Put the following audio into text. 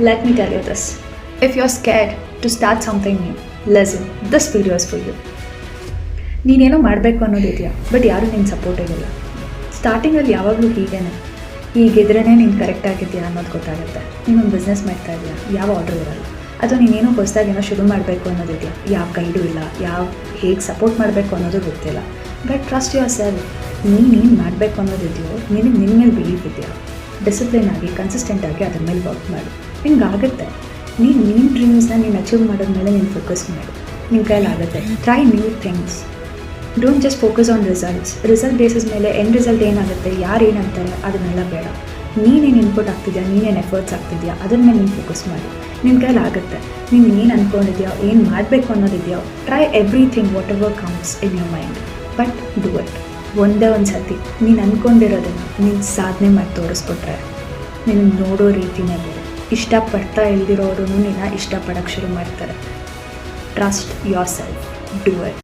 Let me tell you this. If you're scared to start something new, listen, this video is for you. ನೀನೇನೋ ಮಾಡಬೇಕು ಅನ್ನೋದಿದೆಯಾ, but ಯಾರೂ ನಿನ್ನ ಸಪೋರ್ಟಿಗಿಲ್ಲ. ಸ್ಟಾರ್ಟಿಂಗಲ್ಲಿ ಯಾವಾಗಲೂ ಹೀಗಿದ್ರೇ ನೀನು ಕರೆಕ್ಟಾಗಿದೆಯಾ ಅನ್ನೋದು ಗೊತ್ತಾಗುತ್ತೆ. ನೀನೊಂದು ಬಿಸ್ನೆಸ್ ಮಾಡ್ತಾ ಇದೆಯಾ, ಯಾವ ಆರ್ಡ್ರ್ ಇರಲ್ಲ. ಅಥವಾ ನೀನೇನೋ ಹೊಸದಾಗೇನೋ ಶುರು ಮಾಡಬೇಕು ಅನ್ನೋದಿದೆಯಾ, ಯಾವ ಗೈಡು ಇಲ್ಲ, ಹೇಗೆ ಸಪೋರ್ಟ್ ಮಾಡಬೇಕು ಅನ್ನೋದು ಗೊತ್ತಿಲ್ಲ. But trust your self. ನೀನೇನು ಮಾಡಬೇಕು ಅನ್ನೋದಿದೆಯೋ, ನಿನ್ನ ಮೇಲೆ ಬಿಲೀಫ್ ಇದೆಯಾ, ಡಿಸಿಪ್ಲಿನ್ ಆಗಿ ಕನ್ಸಿಸ್ಟೆಂಟಾಗಿ ಅದ್ರ ಮೇಲೆ ವರ್ಕ್ ಮಾಡು. ನಿಂಗಾಗುತ್ತೆ. ನೀನು ಡ್ರೀಮ್ಸ್ನ ನೀನು ಅಚೀವ್ ಮಾಡೋದ್ಮೇಲೆ ನೀನು ಫೋಕಸ್ ಮಾಡು. ನಿಮ್ಮ ಕೈಲಾಗುತ್ತೆ. Try new things. Don't just focus on result basis ಮೇಲೆ ಎಂಡ್ ರಿಸಲ್ಟ್ ಏನಾಗುತ್ತೆ, ಯಾರು ಏನಂತಾರೆ ಅದನ್ನೆಲ್ಲ ಬೇಡ. ನೀನೇನು ಇನ್ಪುಟ್ ಆಗ್ತಿದ್ಯಾ, ನೀನೇನು ಎಫರ್ಟ್ಸ್ ಆಗ್ತಿದ್ಯಾ, ಅದ್ರ ಮೇಲೆ ನೀನು ಫೋಕಸ್ ಮಾಡಿ. ನಿನ್ನ ಕೈಲಾಗುತ್ತೆ. ನೀನು ಏನು ಅಂದ್ಕೊಂಡಿದ್ಯೋ, ಏನು ಮಾಡಬೇಕು ಅನ್ನೋದಿದೆಯೋ, try everything whatever comes in your mind, but do it. ಒಂದೇ ಒಂದು ಸತಿ ನೀನು ಅಂದ್ಕೊಂಡಿರೋದನ್ನು ನೀನು ಸಾಧನೆ ಮಾಡಿ ತೋರಿಸ್ಕೊಟ್ರೆ ನೀನು ನೋಡೋ ರೀತಿನೇ ಬೇರೆ. ಇಷ್ಟಪಡ್ತಾ ಇಲ್ದಿರೋರು ನಿನ್ನ ಇಷ್ಟಪಡೋಕ್ಕೆ ಶುರು ಮಾಡ್ತಾರೆ. Trust your self. Do it.